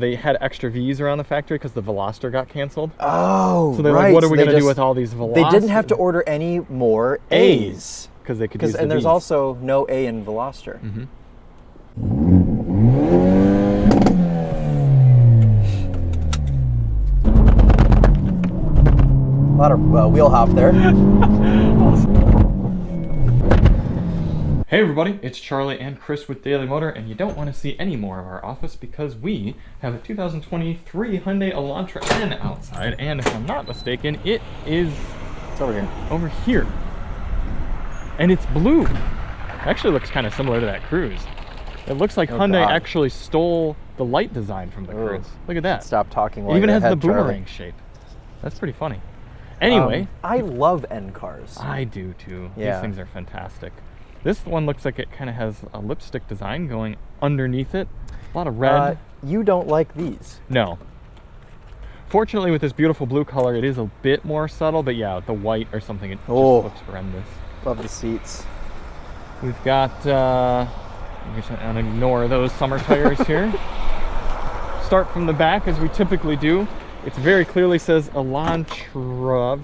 They had extra V's around the factory because the Veloster got canceled. Oh, so they're like, what are we going to do with all these Velosters? They didn't have to order any more A's. Because they could use the And there's V's. also no A in Veloster. Mm-hmm. A lot of wheel hop there. Hey everybody, it's Charlie and Chris with Daily Motor, and you don't want to see any more of our office because we have a 2023 Hyundai Elantra N outside, and if I'm not mistaken, it's over here. Over here. And it's blue. Actually looks kind of similar to that Cruise. It looks like Hyundai actually stole the light design from the Cruise. Look at that. Stop talking. It even has the boomerang shape. That's pretty funny. Anyway. I love N cars. I do too. Yeah. These things are fantastic. This one looks like it kind of has a lipstick design going underneath it. A lot of red. You don't like these? No. Fortunately, with this beautiful blue color, it is a bit more subtle, but yeah, the white or something, it just looks horrendous. Love the seats. We've got, I'm going to ignore those summer tires here. Start from the back as we typically do. It very clearly says Elantra.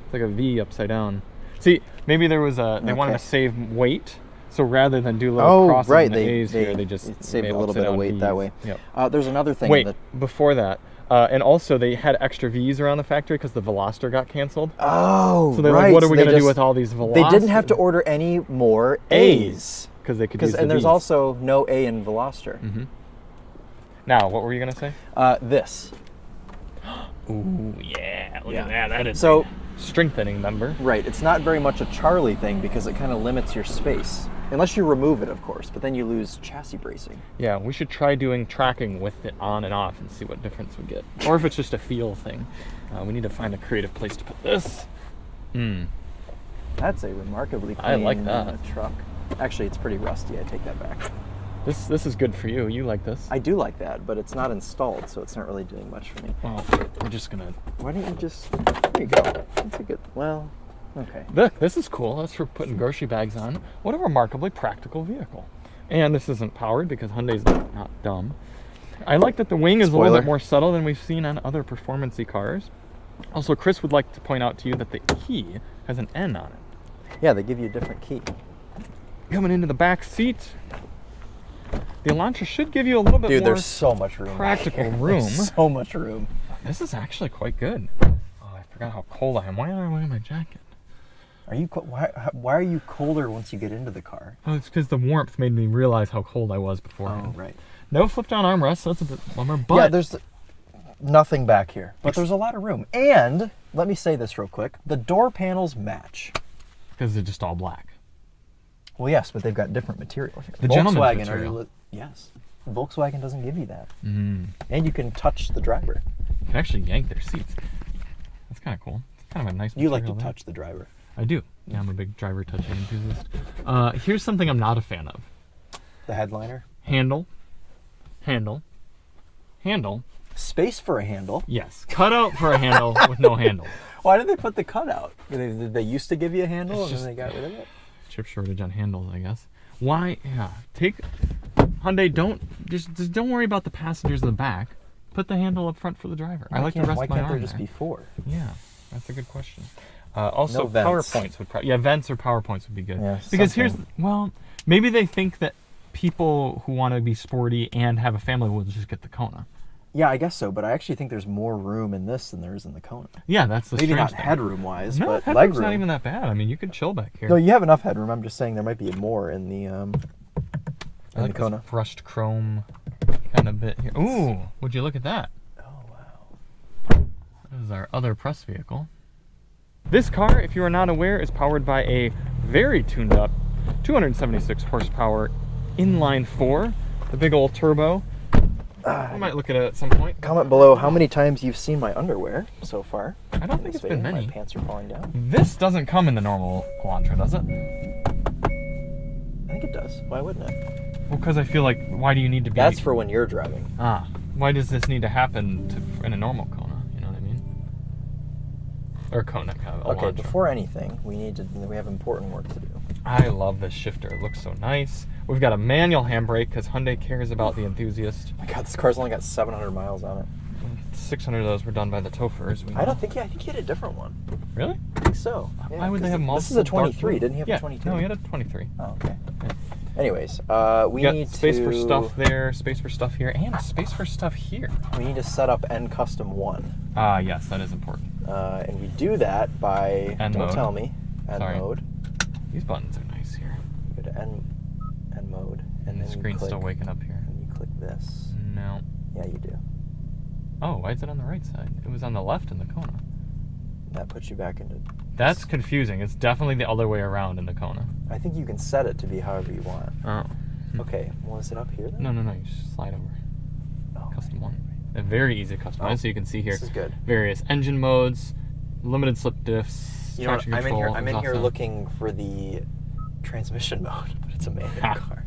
It's like a V upside down. See, maybe there was they wanted to save weight, so rather than do little crosses and A's here, they just saved a little bit of weight that way. Yep. There's another thing. Wait, before that, and also they had extra V's around the factory because the Veloster got canceled. Oh, so they're like, what are we going to do with all these Velosters? They didn't have to order any more A's. Because they could use the And there's V's. also no A in Veloster. Mm-hmm. Now, what were you going to say? This. Ooh, yeah, look at that. That is so strengthening member. Right. It's not very much a Charlie thing because it kind of limits your space. Unless you remove it, of course, but then you lose chassis bracing. Yeah, we should try doing tracking with it on and off and see what difference we get. Or if it's just a feel thing. We need to find a creative place to put this. That's a remarkably clean I like that. truck. Actually, it's pretty rusty. I take that back. This is good for you. You like this? I do like that, but it's not installed, so it's not really doing much for me. Well, we're just gonna... Why don't you just... There you go. That's a good... Well, okay. Look, this is cool. That's for putting grocery bags on. What a remarkably practical vehicle. And this isn't powered because Hyundai's not dumb. I like that the wing is a little bit more subtle than we've seen on other performance-y cars. Also, Chris would like to point out to you that the key has an N on it. Yeah, they give you a different key. Coming into the back seat, the Elantra should give you a little bit more... Dude, there's so much room. Practical room. There's so much room. This is actually quite good. Oh, I forgot how cold I am. Why am I wearing my jacket? Are you? Why are you colder once you get into the car? Oh, it's because the warmth made me realize how cold I was beforehand. Oh, right. No flip-down armrest, so that's a bit bummer. But yeah, there's nothing back here, but there's a lot of room. And let me say this real quick: the door panels match because they're just all black. Well, yes, but they've got different material here. The gentleman's material. Yes. Volkswagen doesn't give you that. Mm. And you can touch the driver. You can actually yank their seats. That's kind of cool. It's kind of a nice You material like to there. touch the driver. I do. Yeah, I'm a big driver touching enthusiast. Here's something I'm not a fan of. The headliner. Handle. Handle. Handle. Space for a handle. Yes. Cutout for a handle with no handle. Why did they put the cutout? Did they used to give you a handle and then they got rid of it? Chip shortage on handles, I guess. Why? Yeah. Hyundai, don't worry about the passengers in the back. Put the handle up front for the driver. I like to rest my arm Why can't there just there. be four? Yeah, that's a good question. Also, No vents. PowerPoints would vents or PowerPoints would be good. Yeah, because maybe they think that people who want to be sporty and have a family will just get the Kona. Yeah, I guess so, but I actually think there's more room in this than there is in the Kona. Yeah, that's the Maybe strange not thing. headroom wise, No, but headroom's legroom. not even that bad. I mean, you could chill back here. No, you have enough headroom. I'm just saying there might be more in the I like Kona. this brushed chrome kind of bit here. Ooh, would you look at that? Oh wow. This is our other press vehicle. This car, if you are not aware, is powered by a very tuned up 276 horsepower inline 4, the big old turbo. I might look at it at some point. Comment below how many times you've seen my underwear so far. I don't think it's been many. My pants are falling down. This doesn't come in the normal Elantra, does it? I think it does. Why wouldn't it? Well, because I feel like, why do you need to be... That's for when you're driving. Why does this need to happen in a normal Kona? You know what I mean? Or Kona, kind of Okay, Elantra. before anything, we have important work to do. I love this shifter. It looks so nice. We've got a manual handbrake because Hyundai cares about the enthusiast. My God, this car's only got 700 miles on it. 600 of those were done by the Tofers. I think he had a different one. Really? I think so. Yeah, Why would they have multiple? This is a 23. dark blue? Didn't he have Yeah. a 22? No, he had a 23. Oh, okay. Yeah. Anyways, we got need space to... for stuff there, space for stuff here, and space for stuff here. We need to set up N Custom 1. Yes, that is important. And we do that by... N don't mode. tell me. N Sorry. mode. These buttons are nice here. Go to N mode. And The then screen's you click, still waking up here. And you click this. No. Yeah, you do. Oh, why is it on the right side? It was on the left in the Kona. That puts you back into... That's confusing. It's definitely the other way around in the Kona. I think you can set it to be however you want. Oh. Okay, well, is it up here then? No, you just slide over. Oh, Custom one. A very easy custom one. So you can see here This is good. various engine modes, limited slip diffs, You know what, traction I'm control. in here exhaust sound. looking for the transmission mode, but it's a manual car.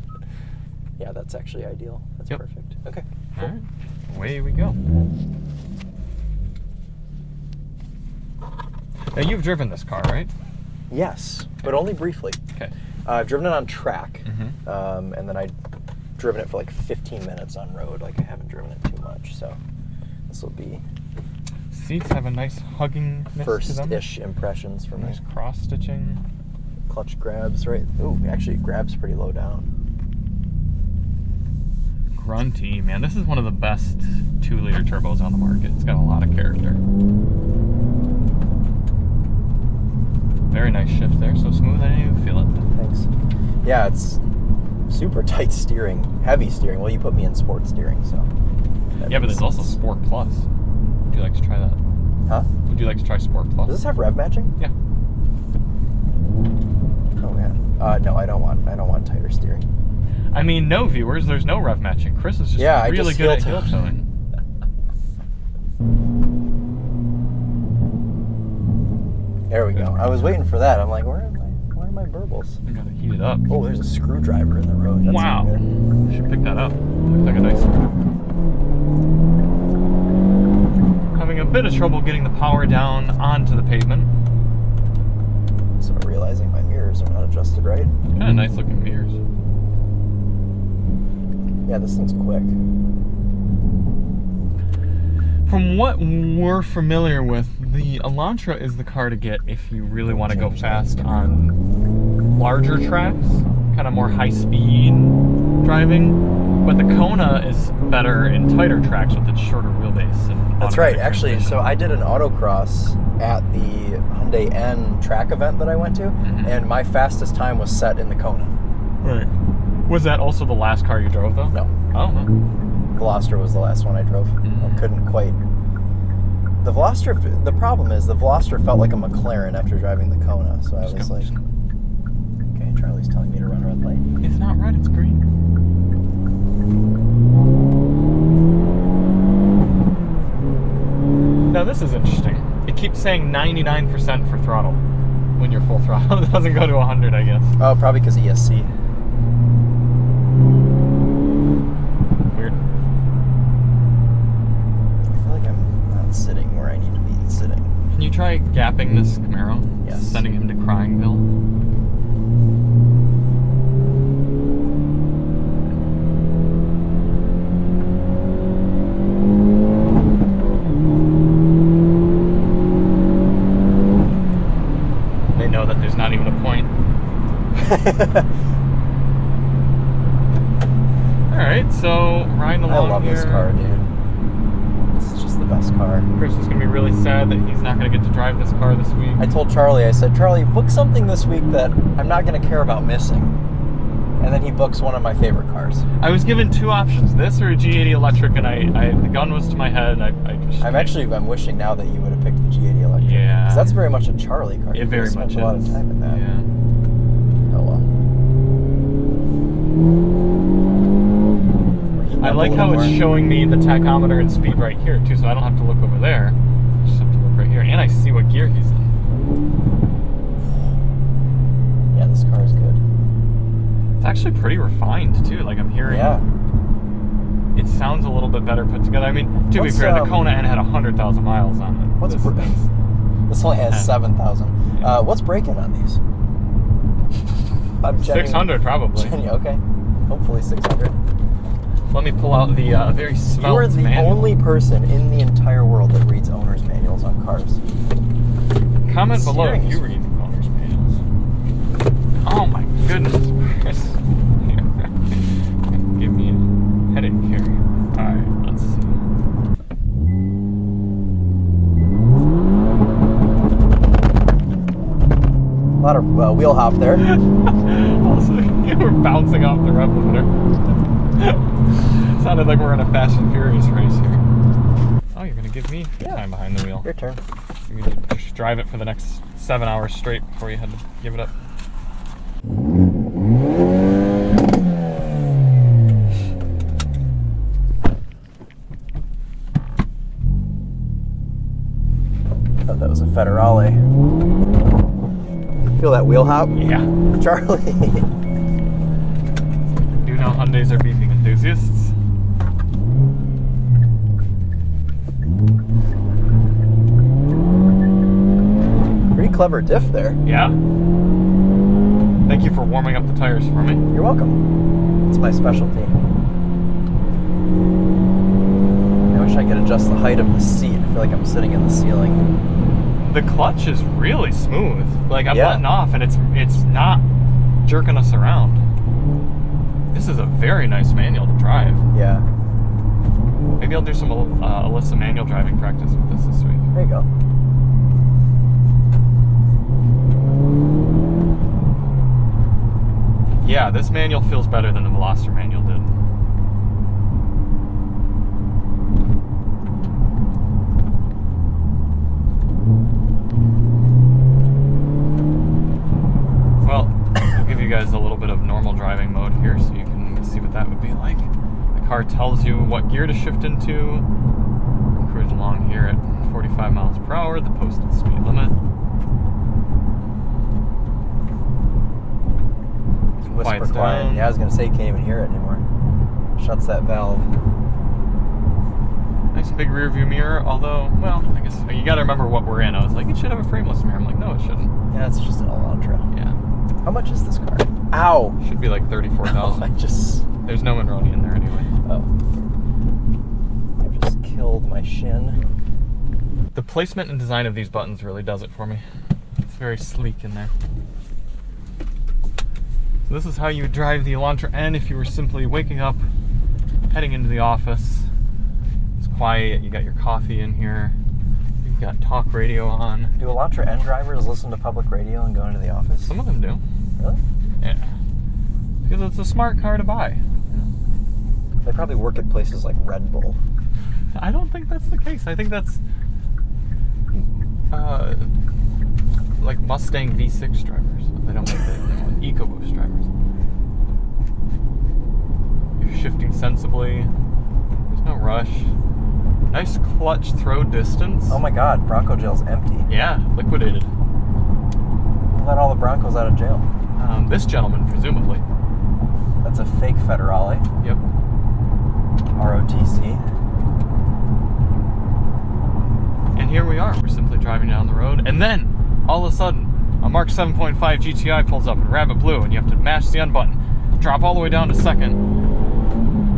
Yeah, that's actually ideal. That's Yep. perfect. Okay. All right, away we go. Now you've driven this car, right? Yes, but only briefly. Okay. I've driven it on track, Mm-hmm. and then I've driven it for like 15 minutes on road. Like, I haven't driven it too much, so this will be Seats have a nice huggingness to them. first-ish impressions for me. Nice cross stitching. Clutch grabs, right? Ooh, actually, it grabs pretty low down. Grunty, man. This is one of the best 2-liter turbos on the market. It's got a lot of character. Very nice shift there, so smooth I didn't even feel it. Thanks. Yeah, it's super tight steering, heavy steering. Well, you put me in sport steering, so. Yeah, but there's also Sport Plus. Would you like to try that? Huh? Would you like to try Sport Plus? Does this have rev matching? Yeah. Oh man. No, I don't want tighter steering. I mean, no viewers, there's no rev matching. Chris is just I really just good at heel heel towing. There we go. I was waiting for that. I'm like, where are my burbles? I gotta heat it up. Oh, there's a screwdriver in the road. That's Wow. not good. Should pick that up. Looks like a nice. Having a bit of trouble getting the power down onto the pavement. So realizing my mirrors are not adjusted right. Kind of nice looking mirrors. Yeah, this thing's quick. From what we're familiar with, the Elantra is the car to get if you really want to go fast on larger tracks, kind of more high-speed driving. But the Kona is better in tighter tracks with its shorter wheelbase. And That's right. automatic Actually, transmission. so I did an autocross at the Hyundai N track event that I went to, and my fastest time was set in the Kona. Right. Was that also the last car you drove, though? No. Oh, no. Veloster was the last one I drove. I couldn't quite. The Veloster, the problem is the Veloster felt like a McLaren after driving the Kona, so I was like, okay, Charlie's telling me to run a red light. It's not red, it's green. Now this is interesting. It keeps saying 99% for throttle when you're full throttle. It doesn't go to 100, I guess. Oh, probably because ESC. Weird. I feel like I'm not sitting where I need to be sitting. Can you try gapping this Camaro? Yes. Sending him to Cryingville? They know that there's not even a point. Alright, so riding I along love here. this car, dude. This is just the best car. Chris is going to be really sad that he's not going to get to drive this car this week. I told Charlie, I said, Charlie, book something this week that I'm not going to care about missing. And then he books one of my favorite cars. I was given two options, this or a G80 electric, and the gun was to my head. I'm wishing now that you would have picked the G80 electric. Yeah. 'Cause that's very much a Charlie car. It very spent much a lot is. of time in that. Yeah. Oh well. We're heating I up a like little how it's more. showing me the tachometer and speed right here, too, so I don't have to look over there. I just have to look right here. And I see what gear he's in. Yeah, this car is good. It's actually pretty refined, too. Like, I'm hearing... Yeah. It sounds a little bit better put together. I mean, to be What's, fair, the Kona N had 100,000 miles on it. What's This br- thing's- This only has 7,000. Yeah. What's braking on these? I'm 600, probably. Okay. Hopefully 600. Let me pull out the very svelte You are the manual. only person in the entire world that reads owner's manuals on cars. Comment below Steering if you is- read owner's manuals. Oh my goodness, Chris. Give me a headache here. Alright, let's see. A lot of wheel hop there. Also, we're bouncing off the rev limiter. Sounded like we're in a Fast and Furious race here. Oh, you're gonna give me the time behind the wheel. Your turn. You need to just drive it for the next 7 hours straight before you had to give it up. Thought that was a Federale. Feel that wheel hop? Yeah. Charlie. Do you know Hyundais are beefing enthusiasts? Pretty clever diff there. Yeah. Thank you for warming up the tires for me. You're welcome. It's my specialty. I wish I could adjust the height of the seat. I feel like I'm sitting in the ceiling. The clutch is really smooth. Like I'm Yeah. letting off and it's not jerking us around. This is a very nice manual to drive. Yeah. Maybe I'll do some Alyssa manual driving practice with this week. There you go. Yeah, this manual feels better than the Veloster manual did. Well, I'll give you guys a little bit of normal driving mode here so you can see what that would be like. The car tells you what gear to shift into. We're cruising along here at 45 miles per hour, the posted speed limit. Whisper Quiets quiet. down. Yeah, I was gonna say you can't even hear it anymore. Shuts that valve. Nice big rear view mirror, although, well, I guess you gotta remember what we're in. I was like, it should have a frameless mirror. I'm like, no, it shouldn't. Yeah, it's just an Elantra. Yeah. How much is this car? Ow! Should be like I 34,000. just. There's no Monroney in there anyway. Oh. I just killed my shin. The placement and design of these buttons really does it for me. It's very sleek in there. So this is how you would drive the Elantra N if you were simply waking up, heading into the office. It's quiet, you got your coffee in here, you've got talk radio on. Do Elantra N drivers listen to public radio and go into the office? Some of them do. Really? Yeah. Because it's a smart car to buy. They probably work at places like Red Bull. I don't think that's the case. I think that's like Mustang V6 drivers. They don't make the EcoBoost drivers. You're shifting sensibly. There's no rush. Nice clutch throw distance. Oh my god, Bronco jail's empty. Yeah, liquidated. Who let all the Broncos out of jail? This gentleman, presumably. That's a fake Federale. Yep. ROTC. And here we are. We're simply driving down the road. And then, all of a sudden, a Mark 7.5 GTI pulls up in Rabbit Blue, and you have to mash the N button, drop all the way down to second.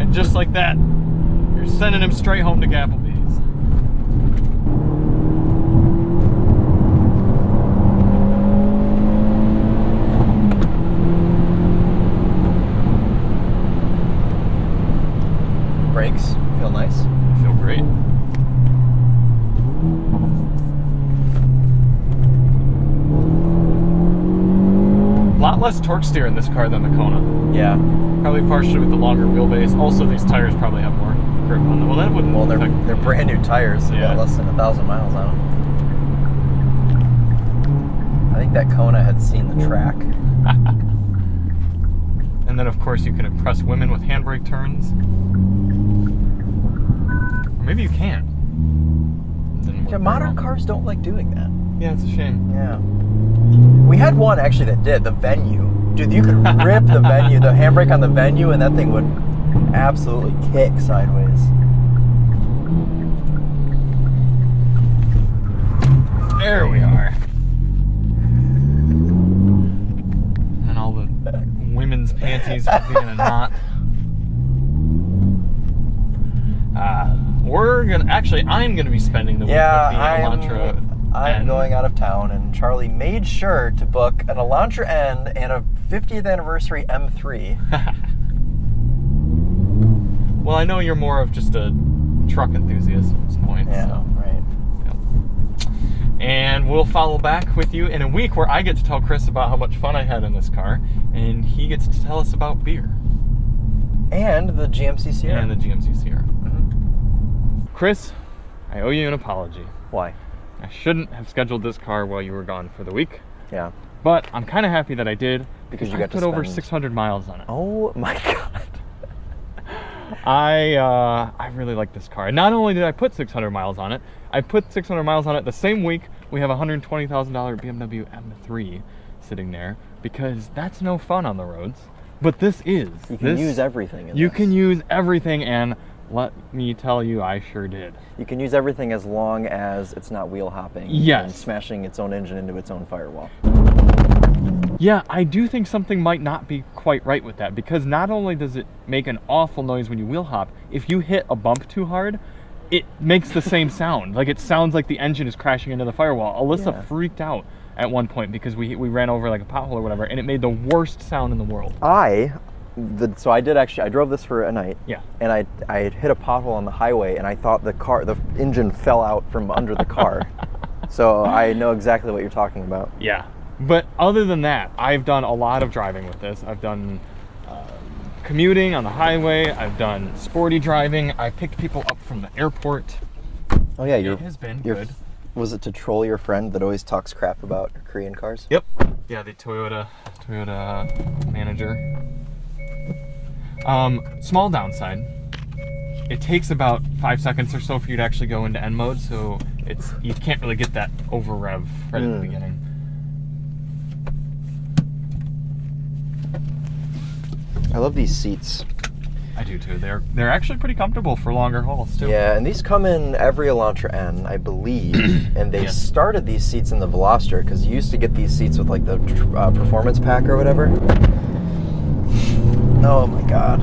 And just like that, you're sending him straight home to Gapplebee's. Brakes feel nice. I feel great. A lot less torque steer in this car than the Kona. Yeah. Probably partially with the longer wheelbase. Also, these tires probably have more grip on them. Well, that wouldn't. Well, they're affect- brand new tires. So Yeah. got less than 1,000 miles on them. I think that Kona had seen the track. And then, of course, you can impress women with handbrake turns. Or maybe you can't. Didn't work Yeah, very modern well. cars don't like doing that. Yeah, it's a shame. Yeah. We had one actually that did, the Venue. Dude, you could rip the Venue, the handbrake on the Venue, and that thing would absolutely kick sideways. There we are. And all the women's panties Stop being a knot. I'm gonna be spending the week with the Elantra I'm N. going out of town, and Charlie made sure to book an Elantra N and a 50th anniversary M3. Well, I know you're more of just a truck enthusiast at this point. Yeah, so. right. Yep. And we'll follow back with you in a week where I get to tell Chris about how much fun I had in this car, and he gets to tell us about beer. And the GMC Sierra. And the GMC Sierra. Mm-hmm. Chris, I owe you an apology. Why? I shouldn't have scheduled this car while you were gone for the week. Yeah. But I'm kind of happy that I did. Because you I got to put over spend 600 miles on it. Oh my God. I really like this car. And not only did I put 600 miles on it, I put 600 miles on it the same week we have a $120,000 BMW M3 sitting there, because that's no fun on the roads. But this is. You can use everything in You this. can use everything, and let me tell you, I sure did. You can use everything as long as it's not wheel hopping. Yes. And smashing its own engine into its own firewall. Yeah, I do think something might not be quite right with that, because not only does it make an awful noise when you wheel hop, if you hit a bump too hard, it makes the same sound. Like, it sounds like the engine is crashing into the firewall. Alyssa freaked out at one point because we ran over like a pothole or whatever, and it made the worst sound in the world. So I drove this for a night. Yeah. And I had hit a pothole on the highway, and I thought the engine fell out from under the car. So I know exactly what you're talking about. Yeah. But other than that, I've done a lot of driving with this. I've done commuting on the highway. I've done sporty driving. I picked people up from the airport. Oh yeah, It has been good. Was it to troll your friend that always talks crap about Korean cars? Yep. Yeah, the Toyota manager. Small downside. It takes about 5 seconds or so for you to actually go into N mode, so you can't really get that over rev right at the beginning. I love these seats. I do too. They're actually pretty comfortable for longer hauls too. Yeah, and these come in every Elantra N, I believe, and they started these seats in the Veloster, because you used to get these seats with like the performance pack or whatever. Oh my God.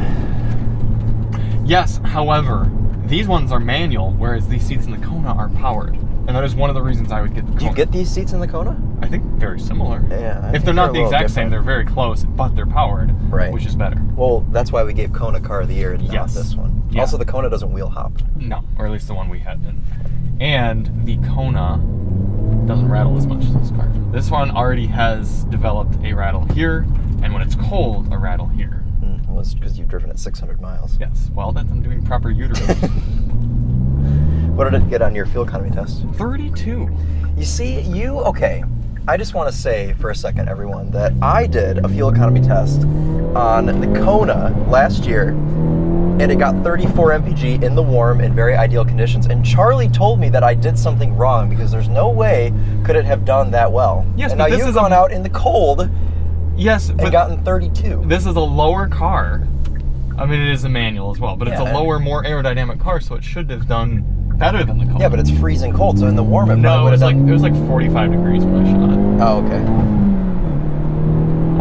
Yes, however, these ones are manual, whereas these seats in the Kona are powered. And that is one of the reasons I would get the Kona. Do you get these seats in the Kona? I think very similar. Yeah. If they're not the exact same, they're very close, but they're powered, right? Which is better. Well, that's why we gave Kona Car of the Year and not this one. Yeah. Also, the Kona doesn't wheel hop. No, or at least the one we had didn't. And the Kona doesn't rattle as much as this car. This one already has developed a rattle here, and when it's cold, a rattle here. Well, it's because you've driven it 600 miles. Yes. Well, that's I'm doing proper uterus. What did it get on your fuel economy test? 32. You see, okay. I just want to say for a second, everyone, that I did a fuel economy test on the Kona last year, and it got 34 mpg in the warm in very ideal conditions. And Charlie told me that I did something wrong, because there's no way could it have done that well. Yes, and but now this you've is gone out in the cold. Yes, and gotten 32. This is a lower car. I mean, it is a manual as well, but it's a lower, more aerodynamic car, so it should have done better than the Kona. Yeah, but it's freezing cold, so in the warm it No, it was like 45 degrees when I shot it. Oh, okay.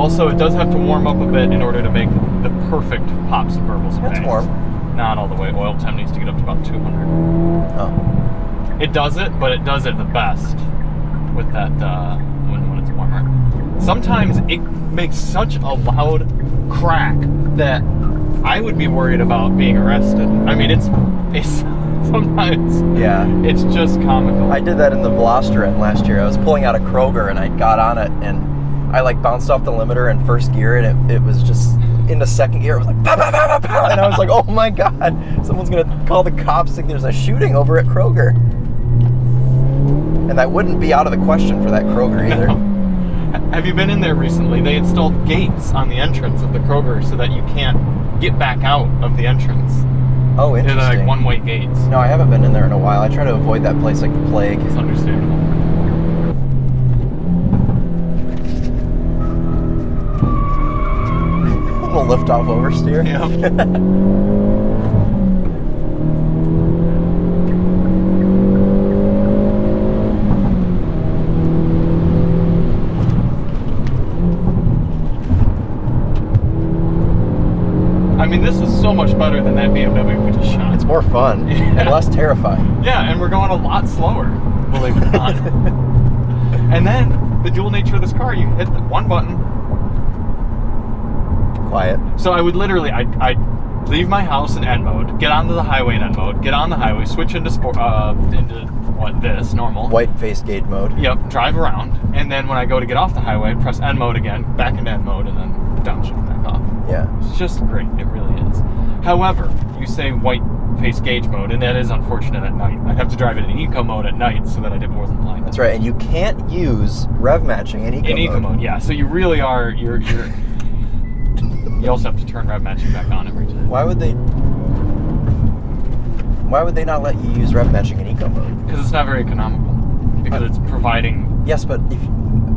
Also, it does have to warm up a bit in order to make the perfect pops and burbles. That's warm. Not all the way. Oil temp needs to get up to about 200. Oh. It does it, but it does it the best with that when it's warmer. Sometimes it makes such a loud crack that I would be worried about being arrested. I mean, it's sometimes it's just comical. I did that in the Veloster N last year. I was pulling out of Kroger, and I got on it, and I like bounced off the limiter in first gear, and it was just in the second gear. It was like pow, pow, pow, pow, pow, and I was like, oh my God, someone's gonna call the cops. Like, there's a shooting over at Kroger, and that wouldn't be out of the question for that Kroger either. No. Have you been in there recently? They installed gates on the entrance of the Kroger so that you can't get back out of the entrance. Oh, interesting. They're like one-way gates. No, I haven't been in there in a while. I try to avoid that place like the plague. It's understandable. A little lift-off oversteer. Yeah. so much better than that BMW we just shot. It's more fun and less terrifying. Yeah, and we're going a lot slower, believe it or not. And then, the dual nature of this car, you hit the one button. Quiet. So I would literally, I'd leave my house in N mode, get onto the highway in N mode, get on the highway, switch into sport, normal. White face gauge mode. Yep, drive around, and then when I go to get off the highway, press N mode again, back into N mode, and then downshift back off. Yeah. It's just great, it really is. However, you say white face gauge mode, and that is unfortunate at night. I'd have to drive it in eco mode at night so that I wasn't blind. That's right, and you can't use rev matching in eco mode. In eco mode, yeah. So you really are, you're you also have to turn rev matching back on every time. Why would they not let you use rev matching in eco mode? Because it's not very economical. Because it's providing. Yes, but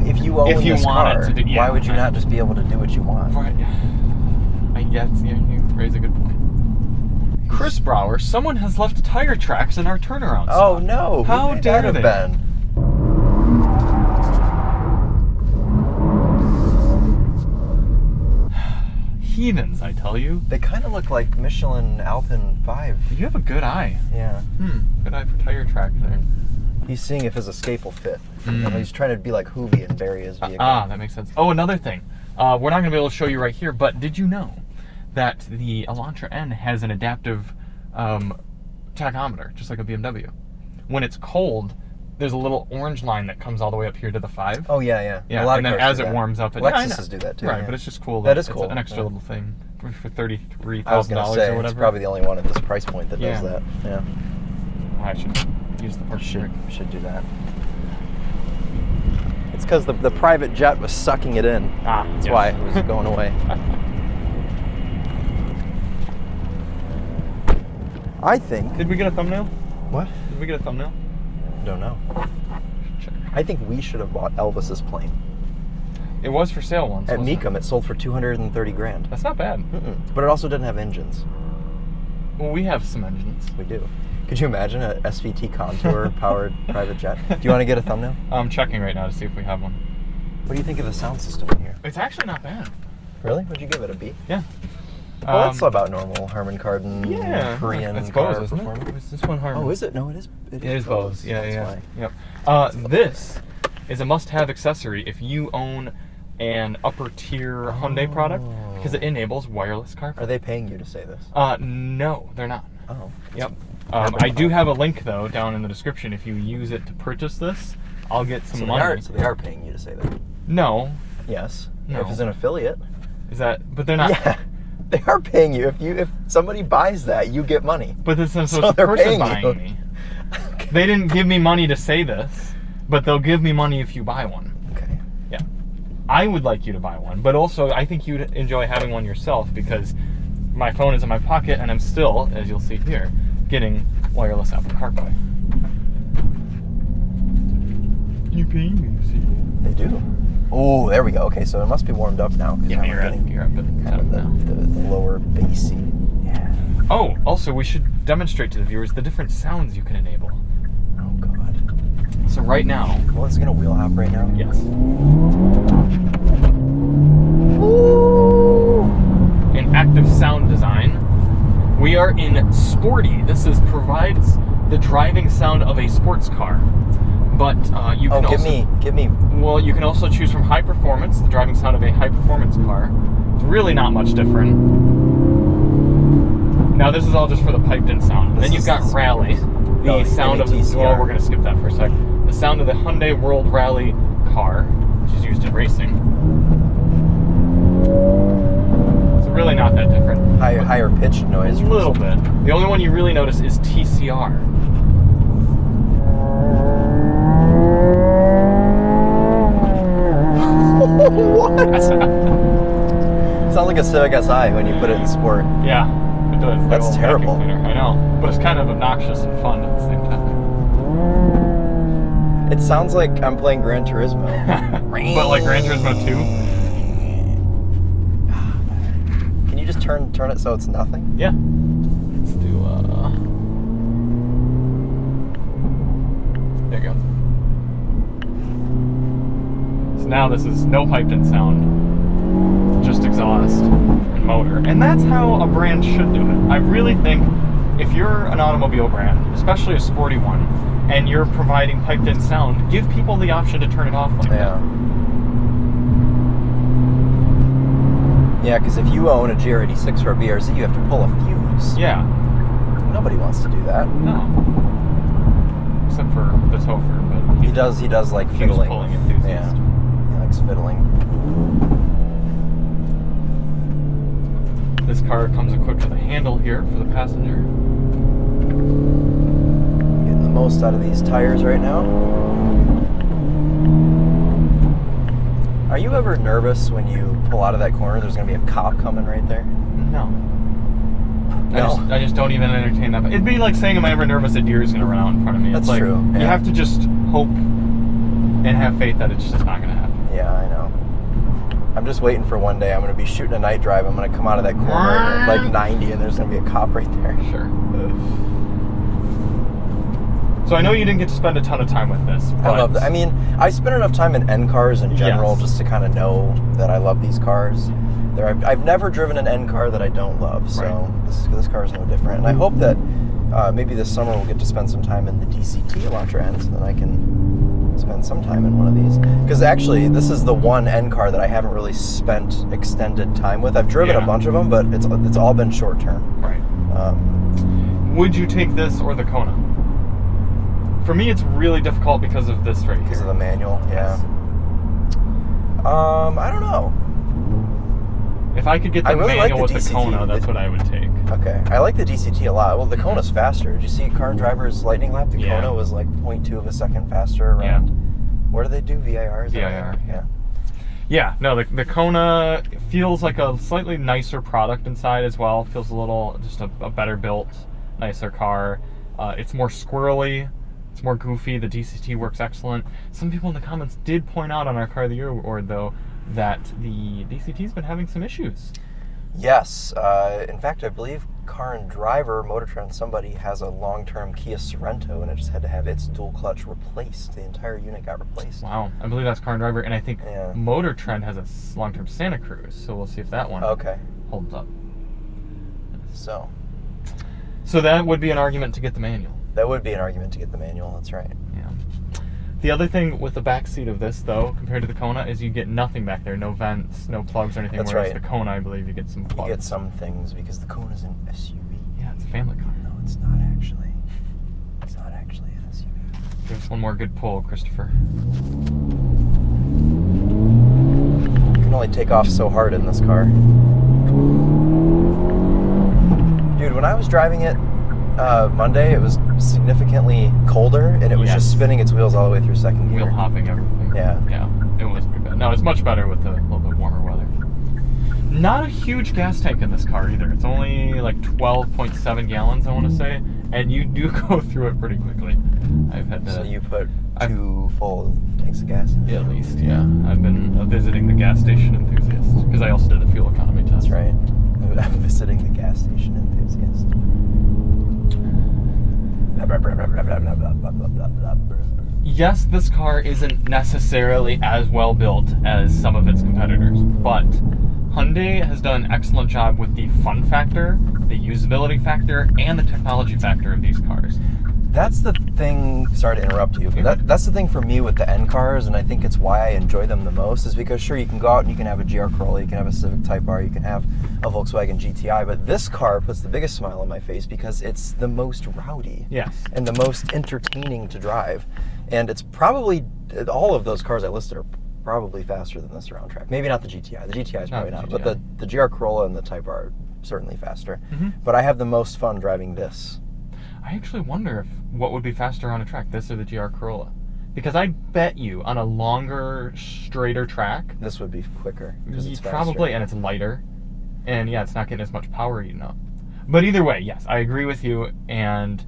if you own this car, why would you not just be able to do what you want? Right. I guess you raise a good point. Chris Brower, someone has left tire tracks in our turnaround spot. Oh no! How dare they? Ben? Heathens, I tell you. They kind of look like Michelin Alpine 5. You have a good eye. Yeah. Good eye for tire track there. He's seeing if his escape will fit. He's trying to be like Hoovy and bury his vehicle. That makes sense. Oh, another thing. We're not going to be able to show you right here, but did you know that the Elantra N has an adaptive tachometer, just like a BMW? When it's cold, there's a little orange line that comes all the way up here to the 5. Oh, yeah. Yeah, a lot and of then cars as do it that. warms up... Lexuses do that too. Right, yeah. but it's just cool. That is it's cool. an extra little thing for $33,000 I was going to say, or whatever. it's probably the only one at this price point that does that. Yeah. I should use the park trick. Should do that. It's because the private jet was sucking it in. That's why it was going away. I think... Did we get a thumbnail? What? Did we get a thumbnail? Don't know. Check. I think we should have bought Elvis's plane. It was for sale once. At Mecum, it sold for $230,000. That's not bad. But it also didn't have engines. Well, we have some engines. We do. Could you imagine a SVT Contour powered private jet? Do you want to get a thumbnail? I'm checking right now to see if we have one. What do you think of the sound system in here? It's actually not bad. Really? Would you give it a B? Yeah. Well, that's about normal Harman Kardon Korean it's car Bose, isn't performance. it? Is this one Harman? Oh, is it? No, it is. It is Bose. Yeah. That's why. Yep. This is a must-have accessory if you own an upper-tier Hyundai product because it enables wireless CarPlay. Are they paying you to say this? No, they're not. Oh. Yep. I do have a link though down in the description. If you use it to purchase this, I'll get some money. So they are paying you to say that? No. Yes. No. If it's an affiliate. Is that? But they're not. Yeah. They are paying you. If somebody buys that, you get money. But this is So the they're person paying buying you. me. Okay. They didn't give me money to say this, but they'll give me money if you buy one. Okay. Yeah. I would like you to buy one, but also I think you'd enjoy having one yourself because my phone is in my pocket and I'm still, as you'll see here, getting wireless Apple CarPlay. You paying me to see? They do. Oh, there we go. Okay, so it must be warmed up now. Yeah, you're up at kind of the lower bassy. Yeah. Oh, also we should demonstrate to the viewers the different sounds you can enable. Oh God. So right now. Well, it's gonna wheel hop right now. Yes. Ooh. In active sound design, we are in sporty. This provides the driving sound of a sports car. But you can give me. Well, you can also choose from high performance, the driving sound of a high performance car. It's really not much different. Now this is all just for the piped in sound. Then you've got rally, the sound of. Well, we're gonna skip that for a sec. The sound of the Hyundai World Rally car, which is used in racing. It's really not that different. Higher pitched noise. A little bit. The only one you really notice is TCR. What? Sounds like a Civic Si when you put it in sport. Yeah, it does. That's terrible. I know, but it's kind of obnoxious and fun at the same time. It sounds like I'm playing Gran Turismo. But like Gran Turismo 2? Can you just turn it so it's nothing? Yeah. Let's do there you go. So now this is no piped in sound, just exhaust and motor. And that's how a brand should do it. I really think if you're an automobile brand, especially a sporty one, and you're providing piped-in sound, give people the option to turn it off like that. Yeah, because if you own a GR86 or a BRZ, you have to pull a fuse. Yeah. Nobody wants to do that. No. Except for the Topher, but he does like fuse fiddling. Pulling enthusiast. Yeah, he likes fiddling. This car comes equipped with a handle here for the passenger. Getting the most out of these tires right now. Are you ever nervous when you pull out of that corner there's going to be a cop coming right there? No. No. I just don't even entertain that. It'd be like saying, am I ever nervous a deer is going to run out in front of me? That's it's like, true. Yeah. You have to just hope and have faith that it's just not going to happen. Yeah, I know. I'm just waiting for one day I'm going to be shooting a night drive. I'm going to come out of that corner at like 90 and there's going to be a cop right there. Sure. So I know you didn't get to spend a ton of time with this. But I love that. I mean, I spend enough time in N cars in general just to kind of know that I love these cars. I've never driven an N car that I don't love, so this car is no different. And I hope that maybe this summer we'll get to spend some time in the DCT Elantra N, so then I can spend some time in one of these. Because actually, this is the one N car that I haven't really spent extended time with. I've driven a bunch of them, but it's all been short term. Right. Would you take this or the Kona? For me, it's really difficult because of this right here. Because of the manual, yeah. I don't know. If I could get the manual with the Kona, that's what I would take. Okay. I like the DCT a lot. Well, the Kona's faster. Did you see Car and Driver's lightning lap? The Kona was like 0.2 of a second faster around. What do they do? VIR? VIR. Yeah, no, the Kona feels like a slightly nicer product inside as well. Feels a little, just a better built, nicer car. It's more squirrely. It's more goofy. The DCT works excellent. Some people in the comments did point out on our Car of the Year award, though, that the DCT's been having some issues. Yes. In fact, I believe Car and Driver, Motor Trend, somebody has a long-term Kia Sorento, and it just had to have its dual clutch replaced. The entire unit got replaced. Wow. I believe that's Car and Driver, and I think Motor Trend has a long-term Santa Cruz, so we'll see if that one holds up. So that would be an argument to get the manual. That would be an argument to get the manual, that's right. Yeah. The other thing with the back seat of this, though, compared to the Kona, is you get nothing back there. No vents, no plugs or anything. That's whereas the Kona, I believe, you get some plugs. You get some things because the Kona's an SUV. Yeah, it's a family car. No, it's not actually. It's not actually an SUV. Give us one more good pull, Christopher. You can only take off so hard in this car. Dude, when I was driving it Monday, it was significantly colder, and it was just spinning its wheels all the way through second gear. Wheel hopping, everything. Yeah. Yeah, it was pretty bad. No, it's much better with a little bit warmer weather. Not a huge gas tank in this car either. It's only like 12.7 gallons, I want to say, and you do go through it pretty quickly. I've had to... So you put 2 full tanks of gas in? At least, yeah. I've been visiting the gas station enthusiast, because I also did the fuel economy test. That's right. I'm visiting the gas station enthusiast. Yes, this car isn't necessarily as well built as some of its competitors, but Hyundai has done an excellent job with the fun factor, the usability factor, and the technology factor of these cars. That's the thing, sorry to interrupt you, but that's the thing for me with the N cars, and I think it's why I enjoy them the most, is because sure, you can go out and you can have a GR Corolla, you can have a Civic Type R, you can have a Volkswagen GTI, but this car puts the biggest smile on my face because it's the most rowdy. Yes. And the most entertaining to drive. And it's probably, all of those cars I listed are probably faster than this around track. Maybe not the GTI. The GTI is probably not, but the GR Corolla and the Type R are certainly faster. But I have the most fun driving this. I actually wonder what would be faster on a track, this or the GR Corolla. Because I bet you on a longer, straighter track, this would be quicker because it's faster. Probably, and it's lighter. And yeah, it's not getting as much power eaten up. But either way, yes, I agree with you, and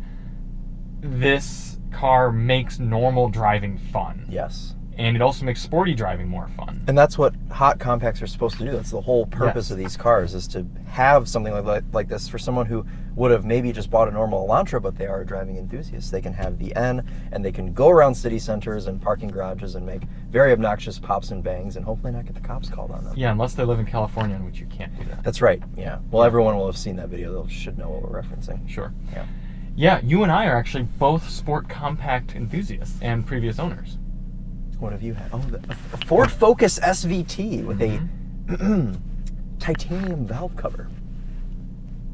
this car makes normal driving fun. Yes. And it also makes sporty driving more fun. And that's what hot compacts are supposed to do. That's the whole purpose Yes. of these cars, is to have something like this for someone who would have maybe just bought a normal Elantra, but they are a driving enthusiast. They can have the N, and they can go around city centers and parking garages and make very obnoxious pops and bangs, and hopefully not get the cops called on them. Yeah, unless they live in California, in which you can't do that. That's right, yeah. Well, everyone will have seen that video. They should know what we're referencing. Sure. Yeah. Yeah, you and I are actually both sport compact enthusiasts and previous owners. What have you had? Oh, the Ford Focus SVT with a titanium valve cover.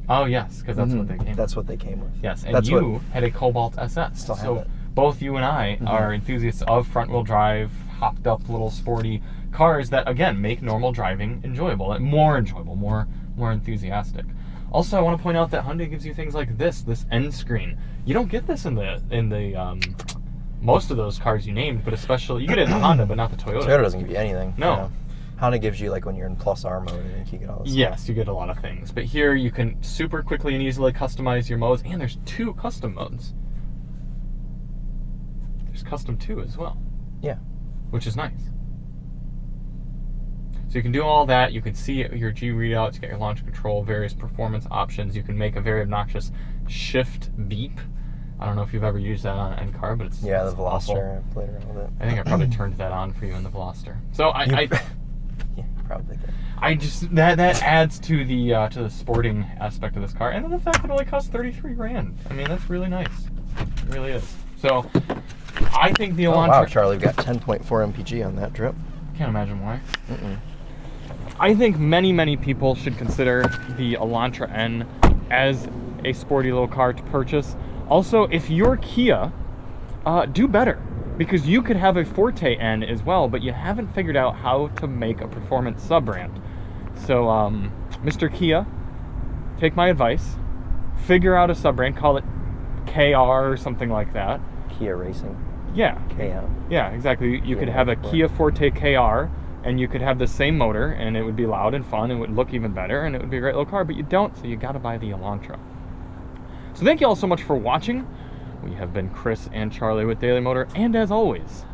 Oh, yes, because that's what they came with. That's what they came with. Yes, and That's you had a Cobalt SS. Still have so it. both you and I are enthusiasts of front-wheel drive, hopped-up little sporty cars that, again, make normal driving enjoyable, and more enjoyable, more enthusiastic. Also, I want to point out that Hyundai gives you things like this end screen. You don't get this in the most of those cars you named, but especially you get it in the Honda, but not the Toyota. Toyota doesn't give you anything. No. You know. Honda gives you, like, when you're in Plus R mode, I think you get all this Yes, you get a lot of things. But here you can super quickly and easily customize your modes, and there's 2 custom modes. There's custom 2 as well. Yeah. Which is nice. So you can do all that. You can see your G readouts, you get your launch control, various performance options. You can make a very obnoxious shift beep. I don't know if you've ever used that on an N car, but it's Yeah, the it's awful. Veloster. I played around with it. I think I probably turned that on for you in the Veloster. So I Yeah, you probably did. I just that adds to the sporting aspect of this car, and then the fact that it only costs $33,000. I mean, that's really nice. It really is. So I think the Elantra. Oh, wow, Charlie, we've got 10.4 mpg on that drip. Can't imagine why. Mm-mm. I think many people should consider the Elantra N as a sporty little car to purchase. Also, if you're Kia, do better, because you could have a Forte N as well, but you haven't figured out how to make a performance sub-brand. So, Mr. Kia, take my advice, figure out a sub-brand, call it KR or something like that. Kia Racing. Yeah. KM. Yeah, exactly. You could Kia have a Forte. Kia Forte KR, and you could have the same motor, and it would be loud and fun, and it would look even better, and it would be a great little car, but you don't, so you gotta buy the Elantra. So thank you all so much for watching. We have been Chris and Charlie with Daily Motor, and as always,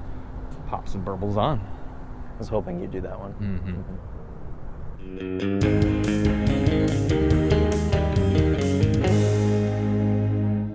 pops and burbles on. I was hoping you'd do that one. Mm-hmm.